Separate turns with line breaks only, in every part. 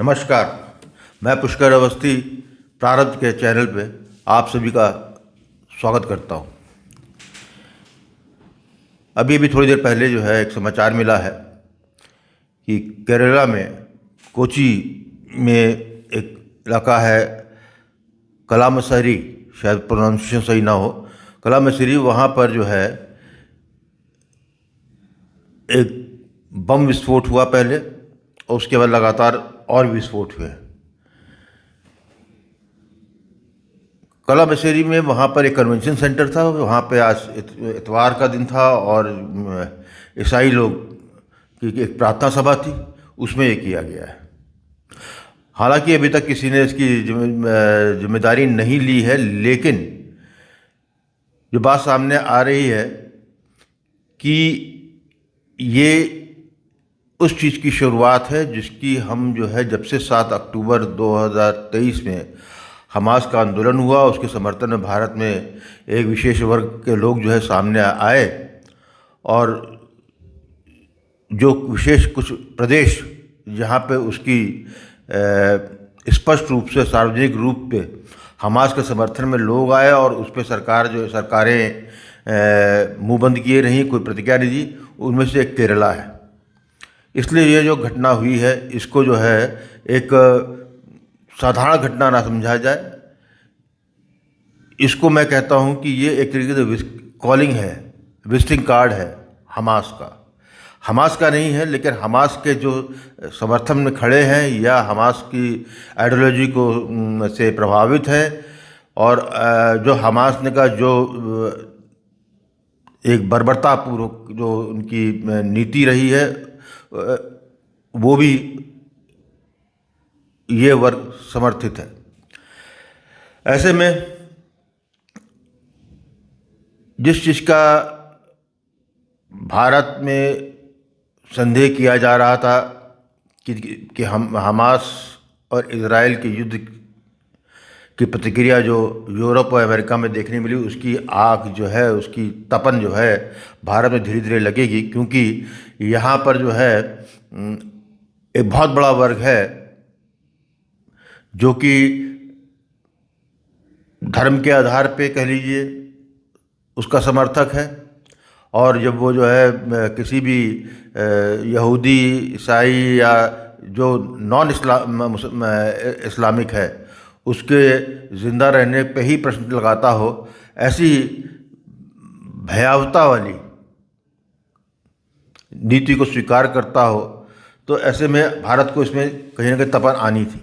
नमस्कार। मैं पुष्कर अवस्थी प्रारब्ध के चैनल पे आप सभी का स्वागत करता हूँ। अभी थोड़ी देर पहले जो है एक समाचार मिला है कि केरला में कोची में एक इलाका है कलामसरी, शायद प्रोनाउंसिएशन सही ना हो, कलामसरी, वहाँ पर जो है एक बम विस्फोट हुआ पहले और उसके बाद लगातार और विस्फोट हुए। कला बसेरी में वहाँ पर एक कन्वेंशन सेंटर था। वहाँ पे आज इतवार का दिन था और ईसाई लोग की एक प्रार्थना सभा थी, उसमें ये किया गया है। हालांकि अभी तक किसी ने इसकी जिम्मेदारी नहीं ली है, लेकिन जो बात सामने आ रही है कि ये उस चीज़ की शुरुआत है जिसकी हम जो है जब से 7 अक्टूबर 2023 में हमास का आंदोलन हुआ, उसके समर्थन में भारत में एक विशेष वर्ग के लोग जो है सामने आए और जो विशेष कुछ प्रदेश जहाँ पे उसकी स्पष्ट रूप से सार्वजनिक रूप पे हमास के समर्थन में लोग आए और उस पर सरकारें मुंह बंद किए रहीं, कोई प्रतिक्रिया नहीं दी। उनमें से एक केरला है। इसलिए ये जो घटना हुई है इसको जो है एक साधारण घटना ना समझा जाए। इसको मैं कहता हूँ कि ये एक तरीके से कॉलिंग है, विजिटिंग कार्ड है हमास का नहीं है, लेकिन हमास के जो समर्थन में खड़े हैं या हमास की आइडियोलॉजी को से प्रभावित हैं और जो हमास ने का जो एक बर्बरतापूर्वक जो उनकी नीति रही है, वो भी ये वर्ग समर्थित है। ऐसे में जिस चीज़ का भारत में संदेह किया जा रहा था कि हम हमास और इजराइल के युद्ध की प्रतिक्रिया जो यूरोप और अमेरिका में देखने मिली, उसकी आग जो है, उसकी तपन जो है भारत में धीरे धीरे लगेगी, क्योंकि यहाँ पर जो है एक बहुत बड़ा वर्ग है जो कि धर्म के आधार पे कह लीजिए उसका समर्थक है। और जब वो जो है किसी भी यहूदी, ईसाई या जो नॉन इस्लामिक है उसके ज़िंदा रहने पे ही प्रश्न लगाता हो, ऐसी भयावहता वाली नीति को स्वीकार करता हो, तो ऐसे में भारत को इसमें कहीं ना कहीं तपन आनी थी।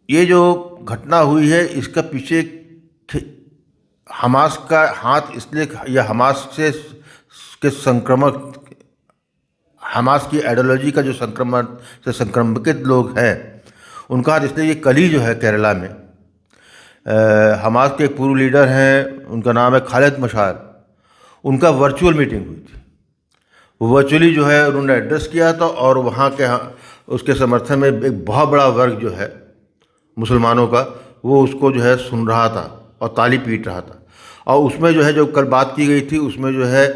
ये जो घटना हुई है इसका पीछे हमास का हाथ इसलिए, या हमास से के संक्रमक, हमास की आइडियोलॉजी का जो संक्रमित लोग हैं उनका हाथ इसलिए, ये कल ही जो है केरला में हमास के एक पूर्व लीडर हैं, उनका नाम है खालिद मशाल, उनका वर्चुअल मीटिंग हुई थी। वो वर्चुअली जो है उन्होंने एड्रेस किया था और वहाँ के उसके समर्थन में एक बहुत बड़ा वर्ग जो है मुसलमानों का, वो उसको जो है सुन रहा था और ताली पीट रहा था। और उसमें जो है जो कल बात की गई थी उसमें जो है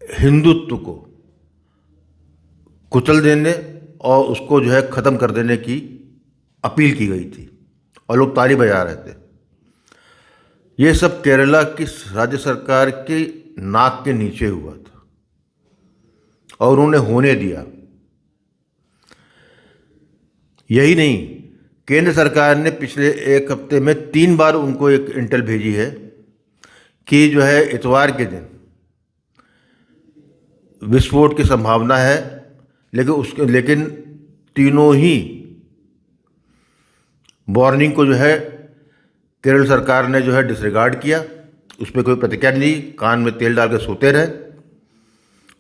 हिंदुत्व को कुचल देने और उसको जो है ख़त्म कर देने की अपील की गई थी और लोग ताली बजा रहे थे। ये सब केरला की राज्य सरकार के नाक के नीचे हुआ था और उन्होंने होने दिया। यही नहीं, केंद्र सरकार ने पिछले एक हफ्ते में 3 बार उनको एक इंटेल भेजी है कि जो है इतवार के दिन विस्फोट की संभावना है, लेकिन तीनों ही वार्निंग को जो है केरल सरकार ने जो है डिसरिगार्ड किया, उस पर कोई प्रतिक्रिया नहीं, कान में तेल डाल के सोते रहे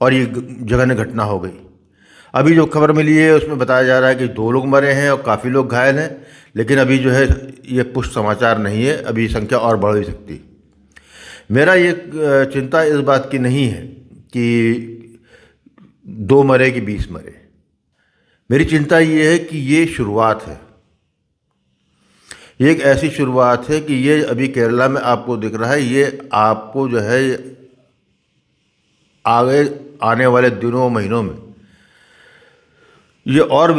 और ये जघन्य घटना हो गई। अभी जो खबर मिली है उसमें बताया जा रहा है कि 2 लोग मरे हैं और काफ़ी लोग घायल हैं, लेकिन अभी जो है ये पुष्ट समाचार नहीं है, अभी संख्या और बढ़ भी सकती है। मेरा ये चिंता इस बात की नहीं है कि 2 मरे कि 20 मरे। मेरी चिंता ये है कि ये शुरुआत है, ये एक ऐसी शुरुआत है कि ये अभी केरला में आपको दिख रहा है, ये आपको जो है आगे आने वाले दिनों महीनों में ये और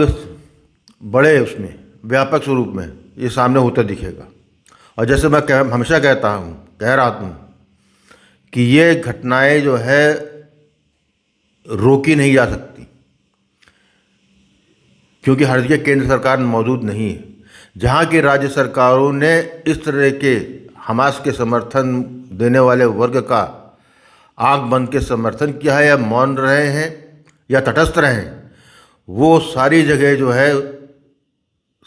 बड़े उसमें व्यापक स्वरूप में ये सामने होता दिखेगा। और जैसे मैं हमेशा कह रहा हूँ कि ये घटनाएं जो है रोकी नहीं जा सकती, क्योंकि हर जगह केंद्र सरकार मौजूद नहीं है। जहाँ की राज्य सरकारों ने इस तरह के हमास के समर्थन देने वाले वर्ग का आंख बंद के समर्थन किया है, या मौन रहे हैं या तटस्थ रहे हैं, वो सारी जगह जो है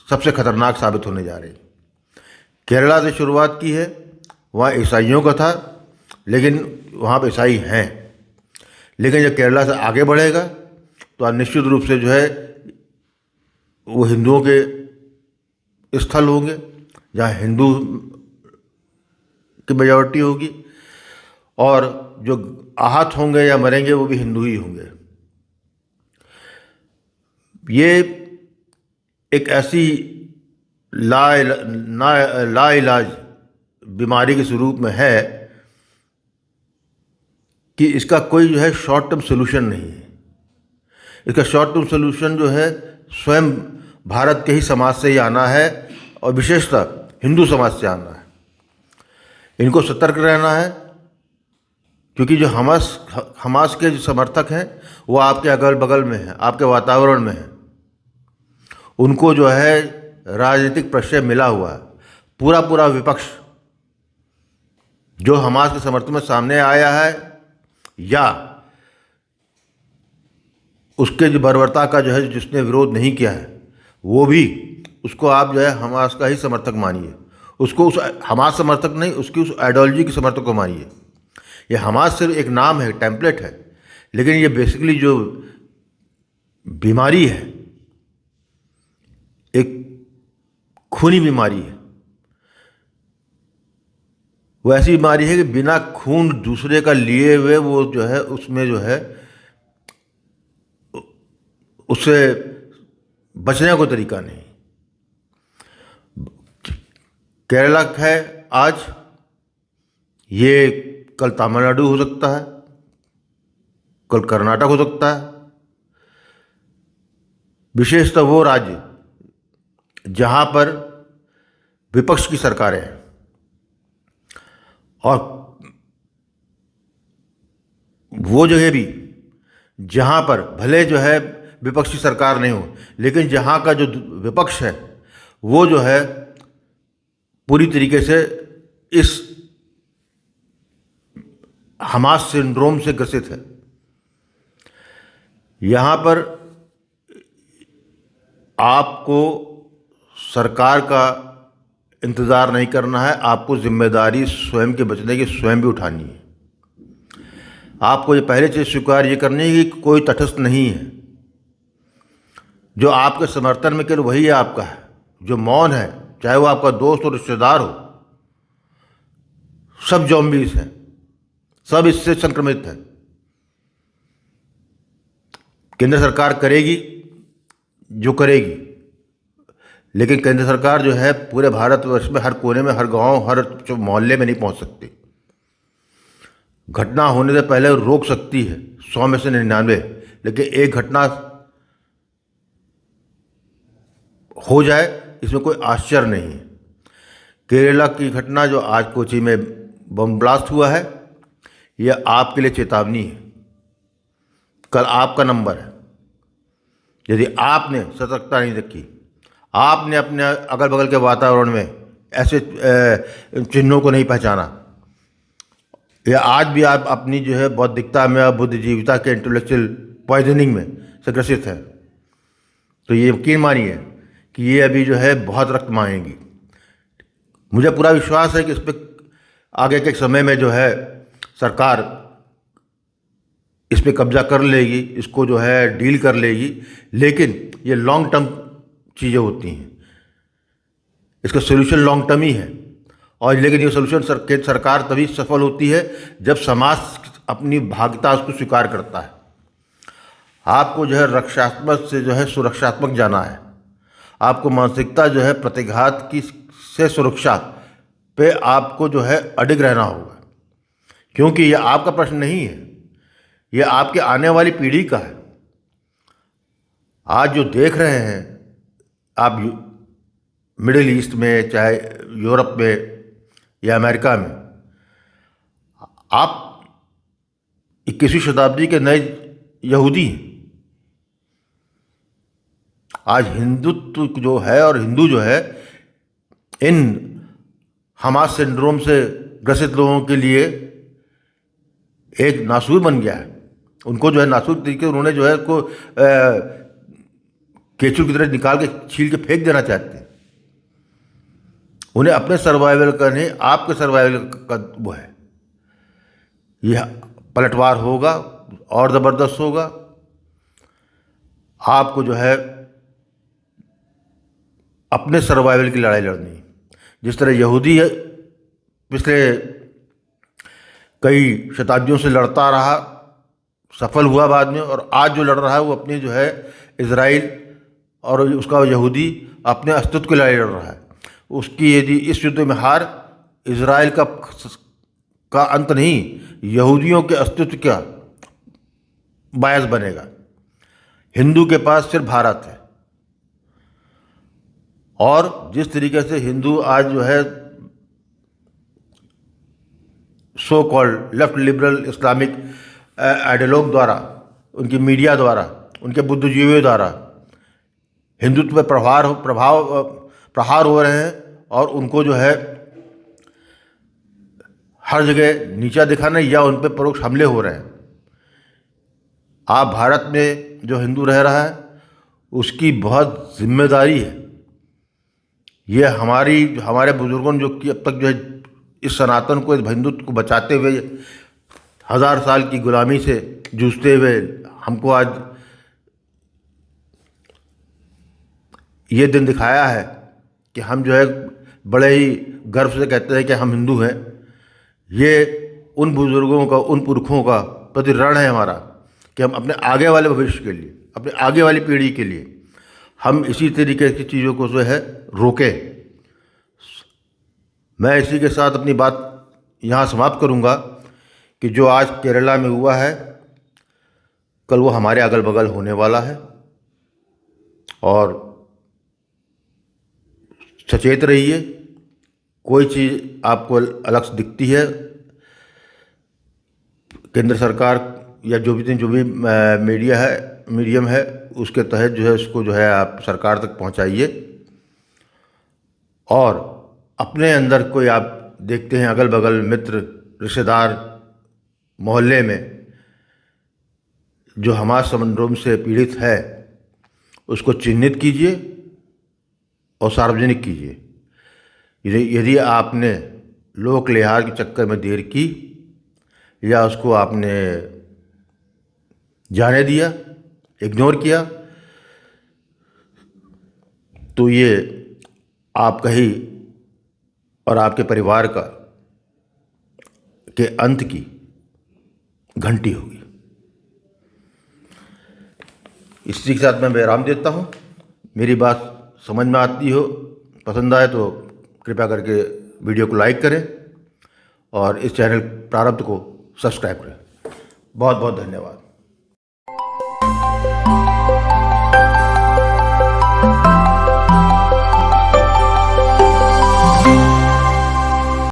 सबसे खतरनाक साबित होने जा रही। केरला से शुरुआत की है, वहाँ ईसाइयों का था, लेकिन वहाँ पर ईसाई हैं, लेकिन जब केरला से आगे बढ़ेगा तो निश्चित रूप से जो है वो हिंदुओं के स्थल होंगे, जहाँ हिंदू की मेजॉरिटी होगी, और जो आहत होंगे या मरेंगे वो भी हिंदू ही होंगे। ये एक ऐसी ला इलाज बीमारी के स्वरूप में है कि इसका कोई जो है शॉर्ट टर्म सोल्यूशन नहीं है। इसका शॉर्ट टर्म सोल्यूशन जो है स्वयं भारत के ही समाज से ही आना है, और विशेषतः हिंदू समाज से आना है। इनको सतर्क रहना है, क्योंकि जो हमास के जो समर्थक हैं वो आपके अगल बगल में हैं, आपके वातावरण में हैं। उनको जो है राजनीतिक प्रश्रय मिला हुआ है। पूरा विपक्ष जो हमास के समर्थन में सामने आया है, या उसके जो बर्बरता का जो है जिसने विरोध नहीं किया है, वो भी उसको आप जो है हमास का ही समर्थक मानिए। उसको उस हमास समर्थक नहीं, उसकी उस आइडियोलॉजी के समर्थक को मानिए। ये हमास सिर्फ एक नाम है, टेम्पलेट है, लेकिन ये बेसिकली जो बीमारी है, एक खूनी बीमारी है। वो ऐसी बीमारी है कि बिना खून दूसरे का लिए हुए वो जो है उसमें जो है उससे बचने को तरीका नहीं। केरला है आज, ये कल तमिलनाडु हो सकता है, कल कर्नाटक हो सकता है। विशेषतः वो राज्य जहाँ पर विपक्ष की सरकारें हैं, और वो जगह भी जहाँ पर भले जो है विपक्ष की सरकार नहीं हो, लेकिन जहाँ का जो विपक्ष है वो जो है पूरी तरीके से इस हमास सिंड्रोम से ग्रसित है। यहाँ पर आपको सरकार का इंतज़ार नहीं करना है, आपको जिम्मेदारी स्वयं के बचने की स्वयं भी उठानी है। आपको ये पहले से स्वीकार ये करनी है कि कोई तटस्थ नहीं है। जो आपके समर्थन में केवल वही है आपका है, जो मौन है, चाहे वो आपका दोस्त और रिश्तेदार हो, सब ज़ॉम्बीज़ हैं, सब इससे संक्रमित हैं। केंद्र सरकार करेगी जो करेगी, लेकिन केंद्र सरकार जो है पूरे भारतवर्ष में हर कोने में, हर गांव, हर मोहल्ले में नहीं पहुंच सकती। घटना होने से पहले रोक सकती है 100 में से 99, लेकिन एक घटना हो जाए इसमें कोई आश्चर्य नहीं है। केरला की घटना जो आज कोची में बम ब्लास्ट हुआ है, यह आपके लिए चेतावनी है। कल आपका नंबर है। यदि आपने सतर्कता नहीं रखी, आपने अपने अगल बगल के वातावरण में ऐसे चिन्हों को नहीं पहचाना, या आज भी आप अपनी जो है बौद्धिकता में और बुद्धिजीविता के इंटेलेक्चुअल पॉइजनिंग में से ग्रसित है, तो ये यकीन मानिए कि ये अभी जो है बहुत रक्त मांगेंगी। मुझे पूरा विश्वास है कि इस पर आगे के समय में जो है सरकार इस पर कब्जा कर लेगी, इसको जो है डील कर लेगी, लेकिन ये लॉन्ग टर्म चीज़ें होती हैं। इसका सोल्यूशन लॉन्ग टर्म ही है, और लेकिन ये सोल्यूशन सरकार तभी सफल होती है जब समाज अपनी भाग्यता उसको स्वीकार करता है। आपको जो है रक्षात्मक से जो है सुरक्षात्मक जाना है। आपको मानसिकता जो है प्रतिघात की से सुरक्षा पे आपको जो है अडिग रहना होगा, क्योंकि यह आपका प्रश्न नहीं है, यह आपके आने वाली पीढ़ी का है। आज जो देख रहे हैं आप मिडिल ईस्ट में, चाहे यूरोप में या अमेरिका में, आप 21वीं शताब्दी के नए यहूदी हैं। आज हिंदुत्व जो है और हिंदू जो है, इन हमास सिंड्रोम से ग्रसित लोगों के लिए एक नासूर बन गया है। उनको जो है नासूर तरीके उन्होंने जो है उसको केचुल की तरह निकाल के छील के फेंक देना चाहते हैं। उन्हें अपने सर्वाइवल का नहीं, आपके सर्वाइवल का वो है। यह पलटवार होगा और ज़बरदस्त होगा। आपको जो है अपने सर्वाइवल की लड़ाई लड़नी है। जिस तरह यहूदी पिछले कई शताब्दियों से लड़ता रहा, सफल हुआ बाद में, और आज जो लड़ रहा है वो अपनी जो है इजराइल और उसका यहूदी अपने अस्तित्व की लड़ाई लड़ रहा है। उसकी यदि इस युद्ध में हार इजराइल का अंत नहीं, यहूदियों के अस्तित्व का बायस बनेगा। हिंदू के पास सिर्फ भारत है, और जिस तरीके से हिंदू आज जो है so called left liberal Islamic ideologue द्वारा, उनकी मीडिया द्वारा, उनके बुद्धिजीवियों द्वारा हिंदुत्व पर प्रहार हो रहे हैं, और उनको जो है हर जगह नीचा दिखाने या उन पर परोक्ष हमले हो रहे हैं। आप भारत में जो हिंदू रह रहा है उसकी बहुत जिम्मेदारी है। ये हमारे बुजुर्गों ने जो कि अब तक जो है इस सनातन को, इस हिंदुत्व को बचाते हुए 1000 साल की गुलामी से जूझते हुए हमको आज ये दिन दिखाया है कि हम जो है बड़े ही गर्व से कहते हैं कि हम हिंदू हैं। ये उन बुजुर्गों का, उन पुरखों का प्रति ऋण है हमारा कि हम अपने आगे वाले भविष्य के लिए, अपने आगे वाली पीढ़ी के लिए हम इसी तरीके की चीज़ों को जो है रोकें। मैं इसी के साथ अपनी बात यहाँ समाप्त करूँगा कि जो आज केरला में हुआ है, कल वो हमारे अगल बगल होने वाला है। और सचेत रहिए। कोई चीज़ आपको अलग से दिखती है, केंद्र सरकार या जो भी मीडियम है उसके तहत जो है उसको जो है आप सरकार तक पहुंचाइए। और अपने अंदर कोई आप देखते हैं अगल बगल मित्र, रिश्तेदार, मोहल्ले में जो हमास सिंड्रोम से पीड़ित है, उसको चिन्हित कीजिए और सार्वजनिक कीजिए। यदि आपने लोक लिहाज के चक्कर में देर की या उसको आपने जाने दिया, इग्नोर किया, तो ये आपका ही और आपके परिवार का के अंत की घंटी होगी। इसी के साथ मैं विराम देता हूँ। मेरी बात समझ में आती हो, पसंद आए तो कृपया करके वीडियो को लाइक करें और इस चैनल प्रारब्ध को सब्सक्राइब करें। बहुत बहुत धन्यवाद।